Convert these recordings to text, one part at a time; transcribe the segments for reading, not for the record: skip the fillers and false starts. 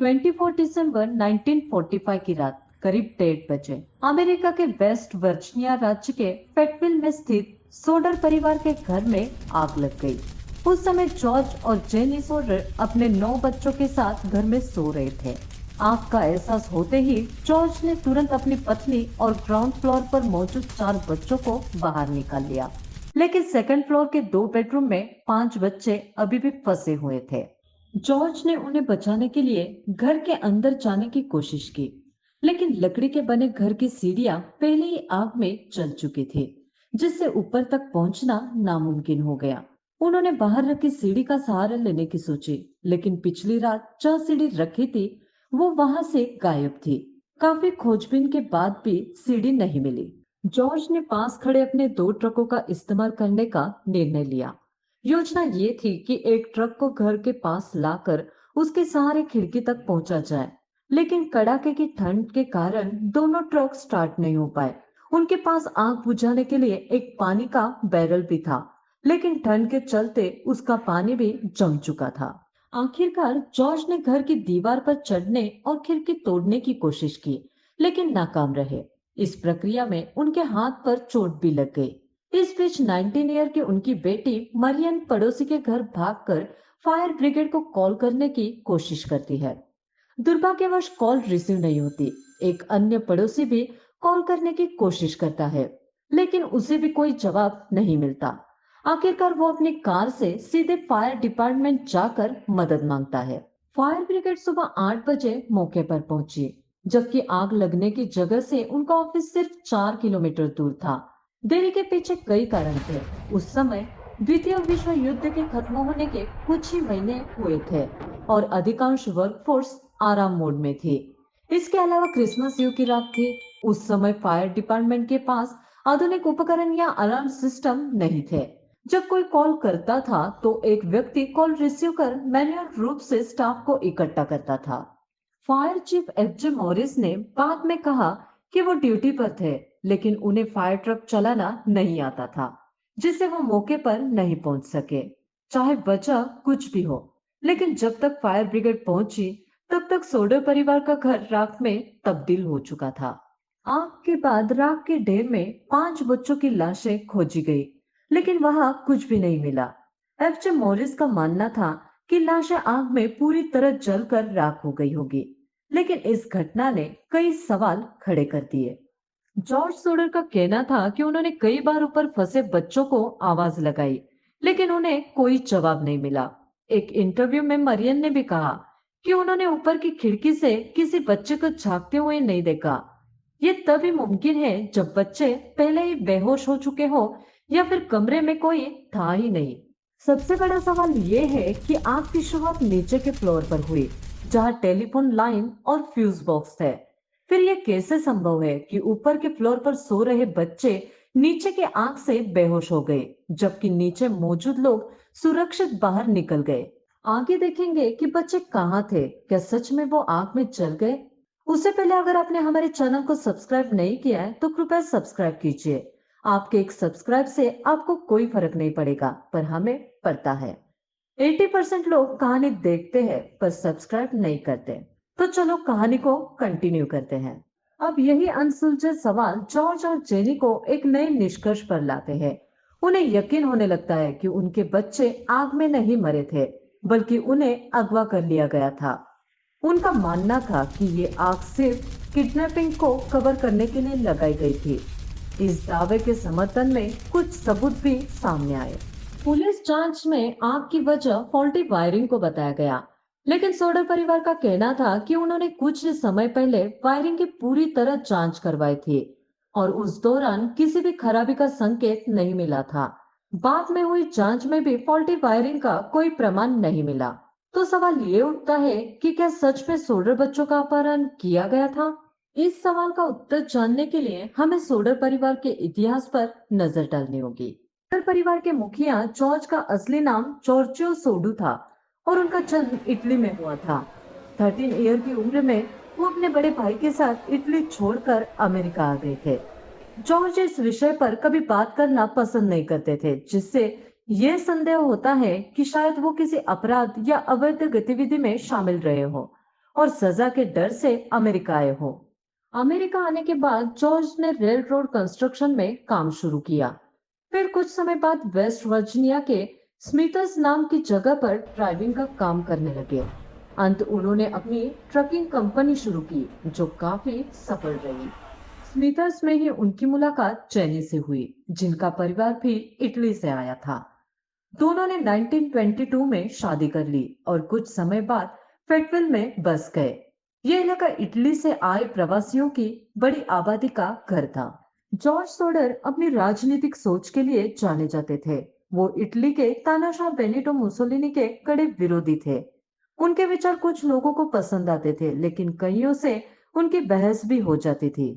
24 दिसंबर 1945 की रात करीब 1:30 बजे अमेरिका के वेस्ट वर्जीनिया राज्य के फेटविल में स्थित सोडर परिवार के घर में आग लग गई। उस समय जॉर्ज और जेनी सोडर अपने 9 बच्चों के साथ घर में सो रहे थे। आग का एहसास होते ही जॉर्ज ने तुरंत अपनी पत्नी और ग्राउंड फ्लोर पर मौजूद 4 बच्चों को बाहर निकाल लिया, लेकिन सेकंड फ्लोर के 2 बेडरूम में 5 बच्चे अभी भी फंसे हुए थे। जॉर्ज ने उन्हें बचाने के लिए घर के अंदर जाने की कोशिश की, लेकिन लकड़ी के बने घर की सीढ़ियां पहले ही आग में जल चुकी थी, जिससे ऊपर तक पहुंचना नामुमकिन हो गया। उन्होंने बाहर रखी सीढ़ी का सहारा लेने की सोची, लेकिन पिछली रात जहाँ सीढ़ी रखी थी वो वहां से गायब थी। काफी खोजबीन के बाद भी सीढ़ी नहीं मिली। जॉर्ज ने पास खड़े अपने 2 ट्रकों का इस्तेमाल करने का निर्णय लिया। योजना ये थी कि एक ट्रक को घर के पास लाकर उसके सहारे खिड़की तक पहुंचा जाए, लेकिन कड़ाके की ठंड के कारण दोनों ट्रक स्टार्ट नहीं हो पाए। उनके पास आग बुझाने के लिए एक पानी का बैरल भी था, लेकिन ठंड के चलते उसका पानी भी जम चुका था। आखिरकार जॉर्ज ने घर की दीवार पर चढ़ने और खिड़की तोड़ने की कोशिश की, लेकिन नाकाम रहे। इस प्रक्रिया में उनके हाथ पर चोट भी लग गई। इस बीच 19 ईयर की उनकी बेटी मरियन पड़ोसी के घर भागकर फायर ब्रिगेड को कॉल करने की कोशिश करती है। दुर्भाग्यवश कॉल रिसीव नहीं होती। एक अन्य पड़ोसी भी कॉल करने की कोशिश करता है, लेकिन उसे भी कोई जवाब नहीं मिलता। आखिरकार वो अपनी कार से सीधे फायर डिपार्टमेंट जाकर मदद मांगता है। फायर ब्रिगेड सुबह 8 बजे मौके पर पहुंची, जबकि आग लगने की जगह से उनका ऑफिस सिर्फ 4 किलोमीटर दूर था। देरी के पीछे कई कारण थे। उस समय द्वितीय विश्व युद्ध के खत्म होने के कुछ ही महीने हुए थे और अधिकांश वर्कफोर्स आराम मोड में थी। इसके अलावा क्रिसमस ईव की रात थी। उस समय फायर डिपार्टमेंट के पास आधुनिक उपकरण या अलार्म सिस्टम नहीं थे। जब कोई कॉल करता था तो एक व्यक्ति कॉल रिसीव कर मैन्युअल रूप से स्टाफ को इकट्ठा करता था। Fire chief H J Morris ने बाद में कहा कि वो ड्यूटी पर थे, लेकिन उन्हें फायर ट्रक चलाना नहीं आता था, जिससे वो मौके पर नहीं पहुंच सके। चाहे वजह कुछ भी हो, लेकिन जब तक फायर ब्रिगेड पहुंची तब तक सोडर परिवार का घर राख में तब्दील हो चुका था। आग के बाद राख के ढेर में 5 बच्चों की लाशें खोजी गई, लेकिन वहां कुछ भी नहीं मिला। एफ जे मॉरिस का मानना था कि लाशें आग में पूरी तरह जलकर राख हो गई होगी, लेकिन इस घटना ने कई सवाल खड़े कर दिए। जॉर्ज सोडर का कहना था कि उन्होंने कई बार ऊपर फंसे बच्चों को आवाज लगाई, लेकिन उन्हें कोई जवाब नहीं मिला। एक इंटरव्यू में मरियन ने भी कहा कि उन्होंने ऊपर की खिड़की से किसी बच्चे को झांकते हुए नहीं देखा। ये तभी मुमकिन है जब बच्चे पहले ही बेहोश हो चुके हो या फिर कमरे में कोई था ही नहीं। सबसे बड़ा सवाल ये है कि आग की शुरुआत नीचे के फ्लोर पर हुई, जहां टेलीफोन लाइन और फ्यूज बॉक्स थे। फिर यह कैसे संभव है कि ऊपर के फ्लोर पर सो रहे बच्चे नीचे के आग से बेहोश हो गए, जबकि नीचे मौजूद लोग सुरक्षित बाहर निकल गए। आगे देखेंगे कि बच्चे कहाँ थे, क्या सच में वो आग में जल गए। उससे पहले अगर आपने हमारे चैनल को सब्सक्राइब नहीं किया है तो कृपया सब्सक्राइब कीजिए। आपके एक सब्सक्राइब से आपको कोई फर्क नहीं पड़ेगा, पर हमें पड़ता है। 80% लोग कहानी देखते हैं पर सब्सक्राइब नहीं करते। तो चलो कहानी को कंटिन्यू करते हैं। अब यही अनसुलझे सवाल जॉर्ज और जेनी को एक नए निष्कर्ष पर लाते हैं। उन्हें यकीन होने लगता है कि उनके बच्चे आग में नहीं मरे थे, बल्कि उन्हें अगवा कर लिया गया था। उनका मानना था कि ये आग सिर्फ किडनैपिंग को कवर करने के लिए लगाई गई थी। इस दावे के समर्थन में कुछ सबूत भी सामने आए। पुलिस जांच में आग की वजह फॉल्टी वायरिंग को बताया गया, लेकिन सोडर परिवार का कहना था कि उन्होंने कुछ समय पहले वायरिंग की पूरी तरह जांच करवाई थी और उस दौरान किसी भी खराबी का संकेत नहीं मिला था। बाद में हुई जांच में भी फॉल्टी वायरिंग का कोई प्रमाण नहीं मिला। तो सवाल ये उठता है कि क्या सच में सोडर बच्चों का अपहरण किया गया था? इस सवाल का उत्तर जानने के लिए हमें सोडर परिवार के इतिहास पर नजर डालनी होगी। सोडर परिवार के मुखिया जॉर्ज का असली नाम जॉर्जियो सोडू था और उनका जन्म इटली में हुआ था। 13 ईयर की उम्र में वो अपने बड़े भाई के साथ इटली छोड़कर अमेरिका आ गए थे। जॉर्ज इस विषय पर कभी बात करना पसंद नहीं करते थे, जिससे यह संदेह होता है कि शायद वो किसी अपराध या अवैध गतिविधि में शामिल रहे हो। और सजा के डर से अमेरिका आए हो। अमेरिका आने के बाद जॉर्ज ने रेल रोड कंस्ट्रक्शन में काम शुरू किया। फिर कुछ समय बाद वेस्ट वर्जीनिया के स्मिथर्स नाम की जगह पर ड्राइविंग का काम करने लगे। अंत उन्होंने अपनी ट्रकिंग कंपनी शुरू की, जो काफी सफल रही। स्मिथर्स में ही उनकी मुलाकात चैनी से हुई, जिनका परिवार भी इटली से आया था। दोनों ने 1922 में शादी कर ली और कुछ समय बाद फेटविल में बस गए। यह इलाका इटली से आए प्रवासियों की बड़ी आबादी का घर था। जॉर्ज सोडर अपनी राजनीतिक सोच के लिए जाने जाते थे। वो इटली के तानाशाह बेनिटो मुसोलिनी के कड़े विरोधी थे। उनके विचार कुछ लोगों को पसंद आते थे, लेकिन कईयों से उनकी बहस भी हो जाती थी।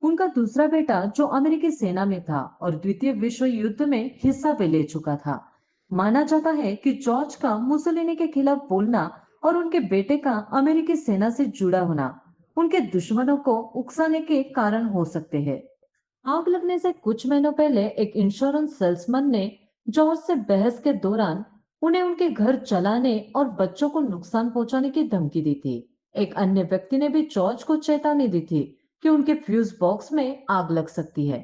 उनका दूसरा बेटा, जो अमेरिकी सेना में था और द्वितीय विश्व युद्ध में हिस्सा भी ले चुका था, माना जाता है कि जॉर्ज का मुसोलिनी के खिलाफ बोलना और उनके बेटे का अमेरिकी सेना से जुड़ा होना उनके दुश्मनों को उकसाने के कारण हो सकते हैं। आग लगने से कुछ महीनों पहले एक इंश्योरेंस सेल्समैन ने जॉर्ज से बहस के दौरान उन्हें उनके घर जलाने और बच्चों को नुकसान पहुंचाने की धमकी दी थी। एक अन्य व्यक्ति ने भी जॉर्ज को चेतावनी दी थी कि उनके फ्यूज बॉक्स में आग लग सकती है।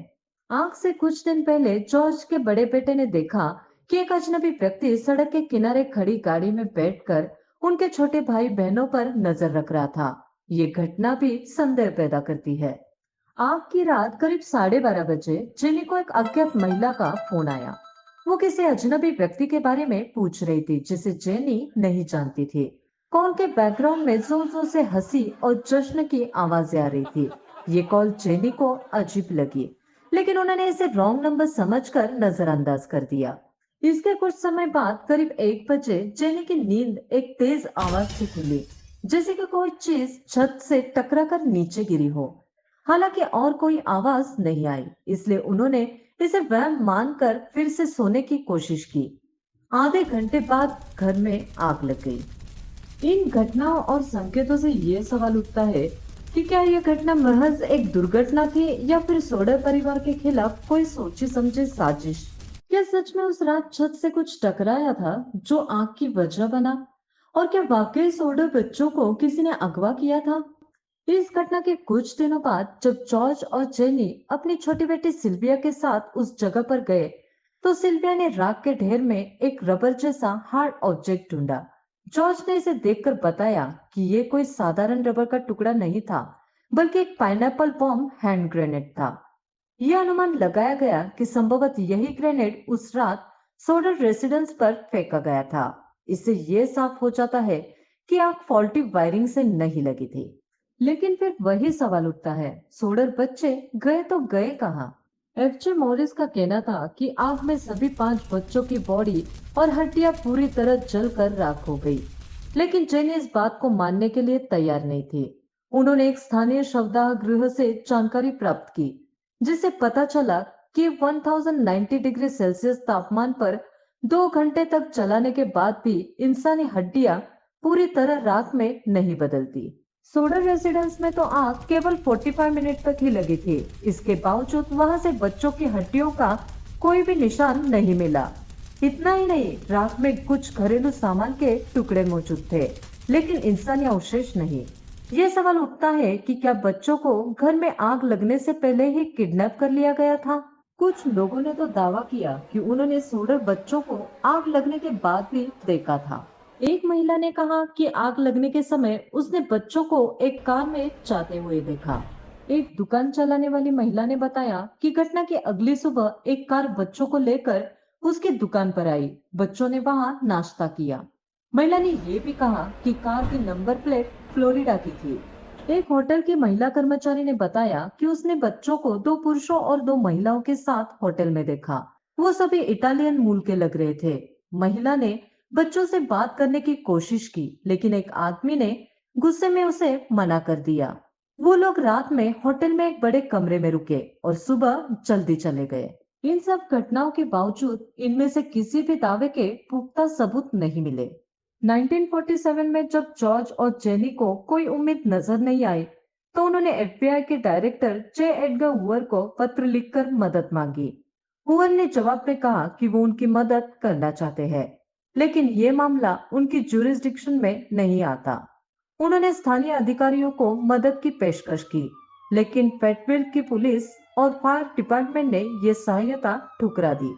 आग से कुछ दिन पहले जॉर्ज के बड़े बेटे ने देखा कि एक अजनबी व्यक्ति सड़क के किनारे खड़ी गाड़ी में बैठकर उनके छोटे भाई बहनों पर नजर रख रहा था। ये घटना भी संदेह पैदा करती है। आग की रात करीब 12:30 बजे जेनी को एक अज्ञात महिला का फोन आया। वो किसी अजनबी व्यक्ति के बारे में पूछ रही थी, जिसे जेनी नहीं जानती थी। कॉल के बैकग्राउंड में जोर जोर से हंसी और जश्न की आवाजें आ रही थी। ये कॉल जेनी को अजीब लगी, लेकिन उन्होंने इसे रॉन्ग नंबर समझकर नजरअंदाज कर दिया। इसके कुछ समय बाद करीब 1 बजे जेनी की नींद एक तेज आवाज से खुली, जैसे कि कोई चीज छत से टकराकर नीचे गिरी हो। हालांकि और कोई आवाज नहीं आई, इसलिए उन्होंने इसे वहम मानकर फिर से सोने की कोशिश की। आधे घंटे बाद घर में आग लग गई। इन घटनाओं और संकेतों से ये सवाल उठता है कि क्या यह घटना महज एक दुर्घटना थी या फिर सोडर परिवार के खिलाफ कोई सोची समझी साजिश। क्या सच में उस रात छत से कुछ टकराया था जो आग की वजह बना? और क्या वाकई सोडर बच्चों को किसी ने अगवा किया था? इस घटना के कुछ दिनों बाद जब जॉर्ज और जेनी अपनी छोटी बेटी सिल्विया के साथ उस जगह पर गए, तो सिल्विया ने राख के ढेर में एक रबर जैसा हार्ड ऑब्जेक्ट ढूंढा। जॉर्ज ने इसे देखकर बताया कि ये कोई साधारण रबर का टुकड़ा नहीं था, बल्कि एक पाइनएप्पल बॉम्ब हैंड ग्रेनेड था। यह अनुमान लगाया गया कि संभवतः यही ग्रेनेड उस रात सोडर रेसिडेंस पर फेंका गया था। इससे यह साफ हो जाता है कि आग फॉल्टी वायरिंग से नहीं लगी थी। लेकिन फिर वही सवाल उठता है, सोडर बच्चे गए तो गए कहाँ? एफजे मॉरिस का कहना था कि आग में सभी 5 बच्चों की बॉडी और हड्डियां पूरी तरह जलकर राख हो गई, लेकिन जेनी इस बात को मानने के लिए तैयार नहीं थी। उन्होंने एक स्थानीय शवदाह गृह से जानकारी प्राप्त की, जिससे पता चला कि 1090 डिग्री सेल्सियस तापमान पर 2 घंटे तक चलाने के बाद भी इंसानी हड्डियां पूरी तरह राख में नहीं बदलती। सोडर रेसिडेंस में तो आग केवल 45 मिनट तक ही लगी थी। इसके बावजूद वहां से बच्चों की हड्डियों का कोई भी निशान नहीं मिला। इतना ही नहीं, राख में कुछ घरेलू सामान के टुकड़े मौजूद थे, लेकिन इंसानी अवशेष नहीं। ये सवाल उठता है कि क्या बच्चों को घर में आग लगने से पहले ही किडनैप कर लिया गया था? कुछ लोगों ने तो दावा किया कि उन्होंने सोडर बच्चों को आग लगने के बाद भी देखा था। एक महिला ने कहा कि आग लगने के समय उसने बच्चों को एक कार में जाते हुए देखा। एक दुकान चलाने वाली महिला ने बताया कि घटना की अगली सुबह एक कार बच्चों को लेकर उसकी दुकान पर आई। बच्चों ने वहां नाश्ता किया। महिला ने यह भी कहा कि कार की नंबर प्लेट फ्लोरिडा की थी। एक होटल की महिला कर्मचारी ने बताया कि उसने बच्चों को 2 पुरुषों और 2 महिलाओं के साथ होटल में देखा। वो सभी इटालियन मूल के लग रहे थे। महिला ने बच्चों से बात करने की कोशिश की, लेकिन एक आदमी ने गुस्से में उसे मना कर दिया। वो लोग रात में होटल में एक बड़े कमरे में रुके और सुबह जल्दी चले गए। इन सब घटनाओं के बावजूद इनमें से किसी भी दावे के पुख्ता सबूत नहीं मिले। 1947 में जब जॉर्ज और जेनी को कोई उम्मीद नजर नहीं आई, तो उन्होंने एफबीआई के डायरेक्टर जे एडगर हूवर को पत्र लिखकर मदद मांगी। हूवर ने जवाब में कहा कि वो उनकी मदद करना चाहते हैं, लेकिन ये मामला उनकी जुरिस्डिक्शन में नहीं आता। उन्होंने स्थानीय अधिकारियों को मदद की पेशकश की, लेकिन फेटविल की पुलिस और फायर डिपार्टमेंट ने ये सहायता ठुकरा दी।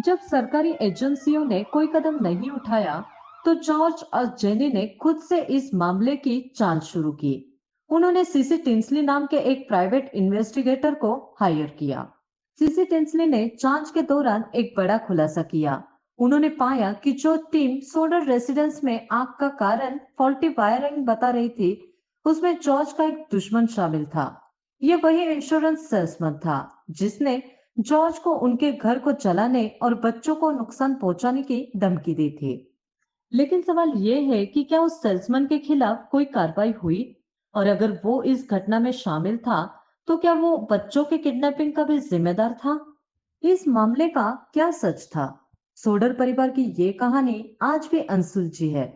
जब सरकारी एजेंसियों ने कोई कदम नहीं उठाया, तो जॉर्ज और जेनी ने खुद से इस मामले की जांच शुरू की। उन्होंने सीसी टिंसली नाम के एक प्राइवेट इन्वेस्टिगेटर को हायर किया। सीसी टिंसली ने जांच के दौरान एक बड़ा खुलासा किया। उन्होंने पाया कि जो टीम सोडर रेसिडेंस में आग का कारण फॉल्टी वायरिंग बता रही थी, उसमें जॉर्ज का एक दुश्मन शामिल था। ये वही इंश्योरेंस सेल्समैन था जिसने जॉर्ज को उनके घर को जलाने और बच्चों को नुकसान पहुंचाने की धमकी दी थी। लेकिन सवाल ये है कि क्या उस सेल्समैन के खिलाफ कोई कार्रवाई हुई? और अगर वो इस घटना में शामिल था, तो क्या वो बच्चों के किडनैपिंग का भी जिम्मेदार था? इस मामले का क्या सच था? सोडर परिवार की ये कहानी आज भी अनसुलझी है।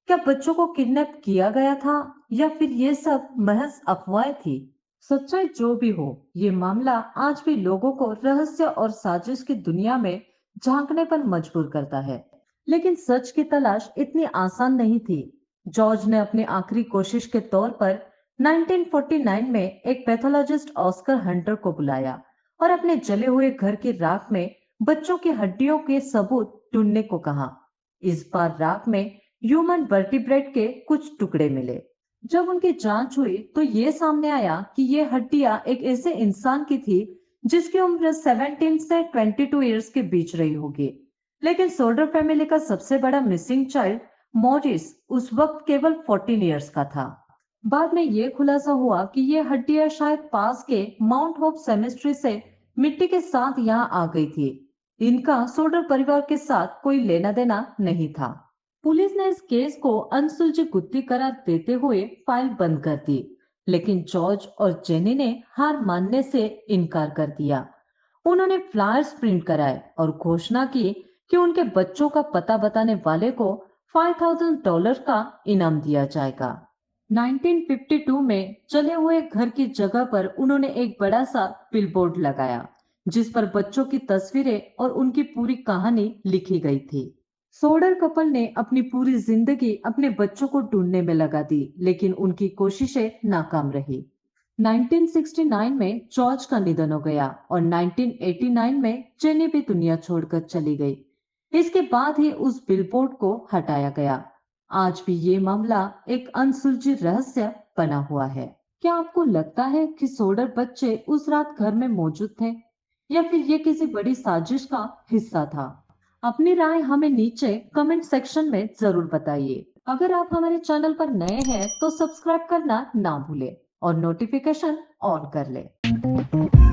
क्या बच्चों को किडनैप किया गया था या फिर ये सब महज अफवाहें थी? सच्चाई जो भी हो, ये मामला आज भी लोगों को रहस्य और साजिश की दुनिया में झांकने पर मजबूर करता है। लेकिन सच की तलाश इतनी आसान नहीं थी। जॉर्ज ने अपनी आखिरी कोशिश के तौर पर 1949 में एक पैथोलॉजिस्ट ऑस्कर हंटर को बुलाया और अपने जले हुए घर की राख में बच्चों की हड्डियों के सबूत ढूंढने को कहा। इस बार राख में ह्यूमन वर्टिब्रेट के कुछ टुकड़े मिले। जब उनकी जांच हुई तो ये सामने आया कि ये हड्डियां एक ऐसे इंसान की थी जिसकी उम्र 17 से 22 इयर्स के बीच रही होगी। लेकिन सोडर फैमिली का सबसे बड़ा मिसिंग चाइल्ड मॉरिस उस वक्त केवल 14 इयर्स का था। बाद में ये खुलासा हुआ कि ये हड्डियां शायद पास के माउंट होप सेमेस्ट्री से मिट्टी के साथ यहाँ आ गई थी। इनका सोडर परिवार के साथ कोई लेना देना नहीं था। पुलिस ने इस केस को अनसुलझी गुत्थी करार देते हुए फाइल बंद कर दी, लेकिन जॉर्ज और जेनी ने हार मानने से इनकार कर दिया। उन्होंने फ्लायर्स प्रिंट कराए और घोषणा की कि उनके बच्चों का पता बताने वाले को $5,000 का इनाम दिया जाएगा। 1952 में चले हुए घर की जगह पर उन्होंने एक बड़ा सा बिलबोर्ड लगाया, जिस पर बच्चों की तस्वीरें और उनकी पूरी कहानी लिखी गई थी। सोडर कपल ने अपनी पूरी जिंदगी अपने बच्चों को ढूंढने में लगा दी, लेकिन उनकी कोशिशें नाकाम रही। 1969 में जॉर्ज का निधन हो गया और 1989 में जेनी भी दुनिया छोड़कर चली गई। इसके बाद ही उस बिलबोर्ड को हटाया गया। आज भी ये मामला एक अनसुलझी रहस्य बना हुआ है। क्या आपको लगता है कि सोडर बच्चे उस रात घर में मौजूद थे या फिर ये किसी बड़ी साजिश का हिस्सा था? अपनी राय हमें नीचे कमेंट सेक्शन में जरूर बताइए। अगर आप हमारे चैनल पर नए हैं तो सब्सक्राइब करना ना भूलें और नोटिफिकेशन ऑन कर लें।